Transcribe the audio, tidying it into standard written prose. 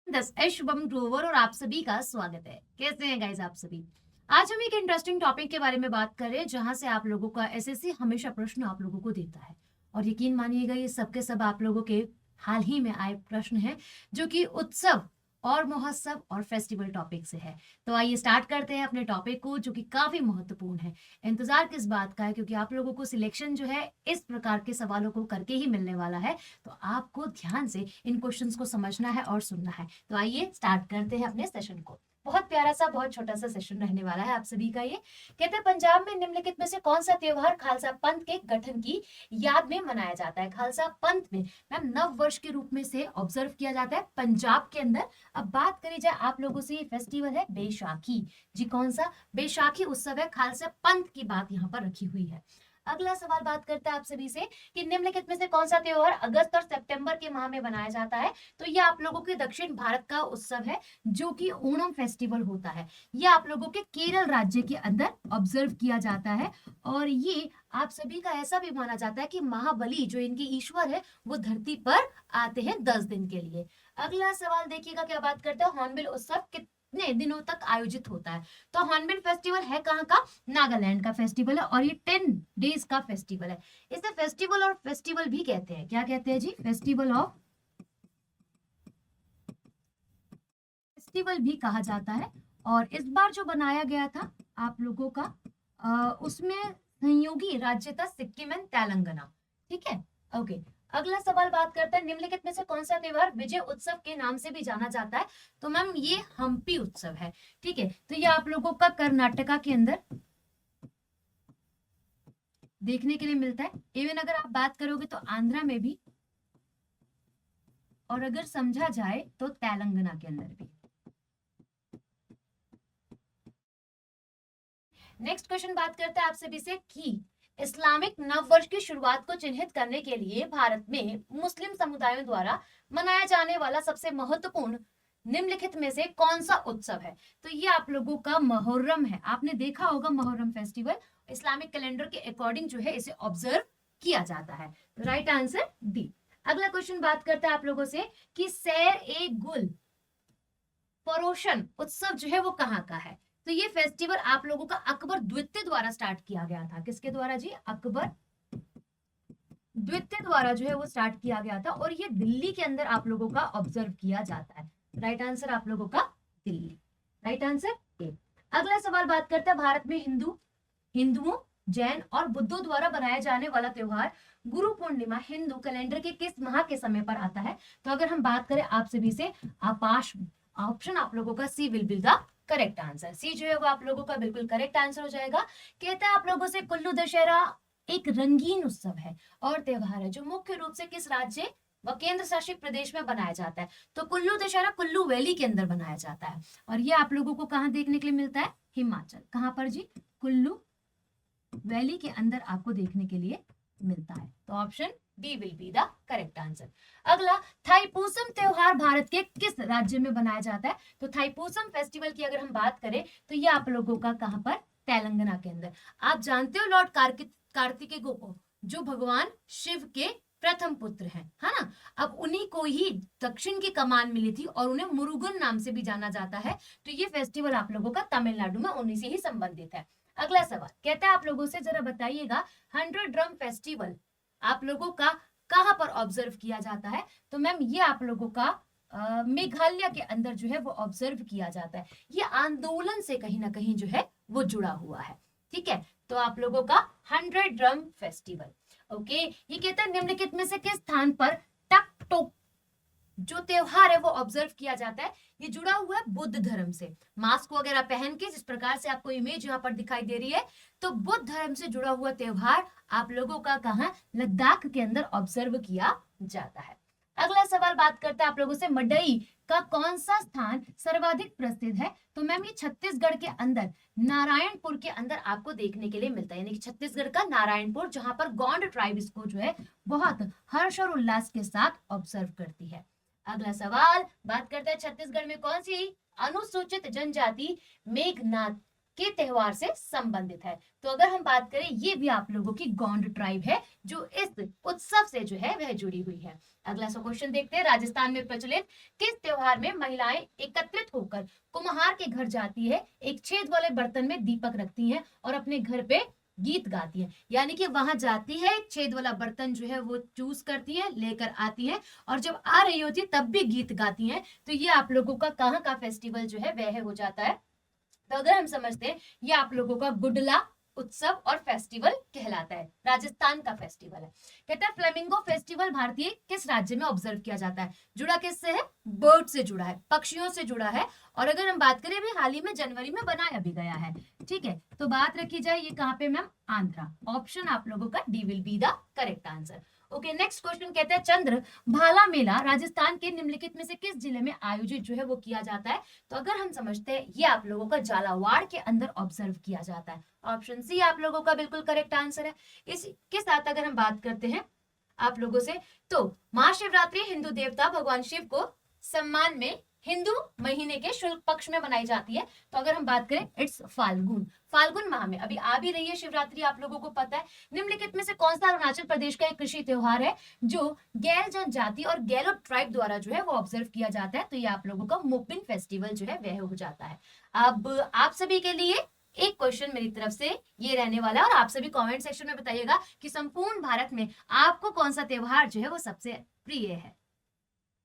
शुभम ग्रोवर और आप सभी का स्वागत है। कैसे हैं गाइस आप सभी? आज हम एक इंटरेस्टिंग टॉपिक के बारे में बात कर रहे हैं जहां से आप लोगों का एसएससी हमेशा प्रश्न आप लोगों को देता है और यकीन मानिएगा ये सब के सब आप लोगों के हाल ही में आए प्रश्न हैं जो कि उत्सव और महोत्सव और फेस्टिवल टॉपिक से है। तो आइए स्टार्ट करते हैं अपने टॉपिक को जो कि काफी महत्वपूर्ण है। इंतजार किस बात का है, क्योंकि आप लोगों को सिलेक्शन जो है इस प्रकार के सवालों को करके ही मिलने वाला है। तो आपको ध्यान से इन क्वेश्चंस को समझना है और सुनना है। तो आइए स्टार्ट करते हैं अपने सेशन को। बहुत प्यारा सा बहुत छोटा सा सेशन रहने वाला है आप सभी का। ये कहते हैं पंजाब में निम्नलिखित में से कौन सा त्योहार खालसा पंथ के गठन की याद में मनाया जाता है? खालसा पंथ में मैम नव वर्ष के रूप में से ऑब्जर्व किया जाता है पंजाब के अंदर। अब बात करी जाए आप लोगों से, ये फेस्टिवल है बैसाखी। जी कौन सा? बैसाखी उत्सव है। खालसा पंथ की बात यहाँ पर रखी हुई है। अगला सवाल बात करता है आप सभी से कि निम्नलिखित में से कौन सा त्योहार अगस्त और सितंबर के माह में मनाया जाता है? तो ये आप लोगों के दक्षिण भारत का उत्सव है जो कि ओणम फेस्टिवल होता है। ये आप लोगों के केरल राज्य के अंदर ऑब्जर्व किया जाता है और ये आप सभी का ऐसा भी माना जाता है कि महाबली जो इनके ईश्वर है वो धरती पर आते हैं 10 दिन के लिए। अगला सवाल देखिएगा, क्या बात करते हैं हॉर्नबिल उत्सव कितने दिनों तक आयोजित होता है? तो हॉर्नबिल फेस्टिवल है कहाँ का? नागालैंड का फेस्टिवल है और ये 10 डेज का फेस्टिवल है। इसे फेस्टिवल और फेस्टिवल भी कहते हैं। क्या कहते हैं जी? फेस्टिवल भी कहा जाता है। और इस बार जो बनाया गया था आप लोगों का उसमें सहयोगी राज्य था सिक्किम एंड तेलंगाना। ठीक है, ओके। अगला सवाल बात करते हैं निम्नलिखित में से कौन सा त्योहार विजय उत्सव के नाम से भी जाना जाता है? तो मैम ये हम्पी उत्सव है। ठीक है, तो ये आप लोगों का कर्नाटका के अंदर देखने के लिए मिलता है। इवन अगर आप बात करोगे तो आंध्रा में भी, और अगर समझा जाए तो तेलंगाना के अंदर भी। नेक्स्ट क्वेश्चन बात करते हैं आप सभी से कि इस्लामिक नववर्ष की शुरुआत को चिन्हित करने के लिए भारत में मुस्लिम समुदायों द्वारा मनाया जाने वाला सबसे महत्वपूर्ण निम्नलिखित में से कौन सा उत्सव है? तो ये आप लोगों का मुहर्रम है। आपने देखा होगा मुहर्रम फेस्टिवल इस्लामिक कैलेंडर के अकॉर्डिंग जो है इसे ऑब्जर्व किया जाता है। तो राइट आंसर डी। अगला क्वेश्चन बात करते हैं आप लोगों से कि सैर ए गुल फरोशन उत्सव जो है वो कहाँ का है? तो ये फेस्टिवल आप लोगों का अकबर द्वितीय द्वारा स्टार्ट किया गया था। किसके द्वारा जी? अकबर द्वितीय द्वारा जो है वो स्टार्ट किया गया था और ये दिल्ली के अंदर आप लोगों का ऑब्जर्व किया जाता है। राइट आंसर आप लोगों का दिल्ली। Right answer A. अगला सवाल बात करते हैं भारत में हिंदुओं, जैन और बुद्धों द्वारा बनाया जाने वाला त्योहार गुरु पूर्णिमा हिंदू कैलेंडर के किस माह के समय पर आता है? तो अगर हम बात करें आप सभी से, आपाश ऑप्शन आप लोगों का C will be the correct answer. C जो है वो आप लोगों का बिल्कुल करेक्ट आंसर हो जाएगा। कहता है आप लोगों से कुल्लू दशहरा एक रंगीन उत्सव है और त्योहार है जो मुख्य रूप से किस राज्य व केंद्र शासित प्रदेश में बनाया जाता है? तो कुल्लू दशहरा कुल्लू वैली के अंदर बनाया जाता है और ये आप लोगों को कहाँ देखने के लिए मिलता है? हिमाचल। कहाँ पर जी? कुल्लू वैली के अंदर आपको देखने के लिए मिलता है। तो option B will be the correct answer. अगला, थाईपुसम त्योहार भारत के किस राज्य में बनाया जाता है? तो थाईपुसम फेस्टिवल की अगर हम बात करें तो ये आप लोगों का कहां पर? तेलंगाना के अंदर। आप जानते हो लॉर्ड कार्तिकेय को, जो भगवान शिव के प्रथम पुत्र हैं, है ना? अब उन्हीं को ही दक्षिण की कमान मिली थी और उन्हें मुरुगन नाम से भी जाना जाता है। तो ये फेस्टिवल आप लोगों का तमिलनाडु में उन्हीं से ही संबंधित है। अगला सवाल कहता है आप लोगों से जरा बताइएगा 100 ड्रम फेस्टिवल आप लोगों का कहां पर ऑब्जर्व किया जाता है? तो मैम ये आप लोगों का मेघालय के अंदर जो है वो ऑब्जर्व किया जाता है। ये आंदोलन से कहीं ना कहीं जो है वो जुड़ा हुआ है। ठीक है, तो आप लोगों का 100 ड्रम फेस्टिवल। ओके, ये कहता है निम्नलिखित में से किस स्थान पर टक टोक जो त्योहार है वो ऑब्जर्व किया जाता है? ये जुड़ा हुआ है बुद्ध धर्म से। मास्क वगैरह पहन के जिस प्रकार से आपको इमेज यहाँ पर दिखाई दे रही है, तो बुद्ध धर्म से जुड़ा हुआ त्योहार आप लोगों का कहाँ? लद्दाख के अंदर ऑब्जर्व किया जाता है। अगला सवाल बात करते हैं आप लोगों से मडई का कौन सा स्थान सर्वाधिक प्रसिद्ध है? तो मैम ये छत्तीसगढ़ के अंदर नारायणपुर के अंदर आपको देखने के लिए मिलता है, यानी कि छत्तीसगढ़ का नारायणपुर, जहां पर गोंड ट्राइब इसको जो है बहुत हर्ष और उल्लास के साथ ऑब्जर्व करती है। अगला सवाल बात करते हैं छत्तीसगढ़ में कौन सी अनुसूचित जनजाति मेघनाद के त्योहार से संबंधित है। तो अगर हम बात करें, ये भी आप लोगों की गोंड ट्राइब है जो इस उत्सव से जो है वह जुड़ी हुई है। अगला सा क्वेश्चन देखते हैं, राजस्थान में प्रचलित किस त्योहार में महिलाएं एकत्रित होकर कुम्हार के घर जाती है, एक छेद वाले बर्तन में दीपक रखती हैं और अपने घर पे गीत गाती हैं। यानी कि वहां जाती है, छेद वाला बर्तन जो है वो चूज करती है, लेकर आती है, और जब आ रही होती है तब भी गीत गाती हैं। तो ये आप लोगों का कहाँ का फेस्टिवल जो है वह हो जाता है। तो अगर हम समझते हैं, ये आप लोगों का गुडला उत्सव और फेस्टिवल कहलाता है, राजस्थान का फेस्टिवल है। कहता है फ्लेमिंगो फेस्टिवल भारतीय किस राज्य में ऑब्जर्व किया जाता है? जुड़ा किससे है? बर्ड से जुड़ा है, पक्षियों से जुड़ा है। और अगर हम बात करें, अभी हाल ही में जनवरी में बनाया भी गया है। ठीक है, तो बात रखी जाए ये कहाँ पे मैम? आंध्रा। ऑप्शन आप लोगों का D will be the correct answer. Okay, next question कहते हैं चंद्र भाला मेला राजस्थान के निम्नलिखित में से किस जिले में आयोजित जो है वो किया जाता है? तो अगर हम समझते हैं, ये आप लोगों का झालावाड़ के अंदर ऑब्जर्व किया जाता है। ऑप्शन सी आप लोगों का बिल्कुल करेक्ट आंसर है। इसके साथ अगर हम बात करते हैं आप लोगों से, तो महाशिवरात्रि हिंदू देवता भगवान शिव को सम्मान में हिंदू महीने के शुक्ल पक्ष में मनाई जाती है। तो अगर हम बात करें, इट्स फाल्गुन माह में अभी आ भी रही है शिवरात्रि, आप लोगों को पता है। निम्नलिखित में से कौन सा अरुणाचल प्रदेश का एक कृषि त्योहार है जो गैर जनजाति और गैलो ट्राइब द्वारा जो है वो ऑब्जर्व किया जाता है? तो ये आप लोगों का मोपिन फेस्टिवल जो है वह हो जाता है। अब आप सभी के लिए एक क्वेश्चन मेरी तरफ से ये रहने वाला है, और आप सभी कमेंट सेक्शन में बताइएगा कि संपूर्ण भारत में आपको कौन सा त्योहार जो है वो सबसे प्रिय है।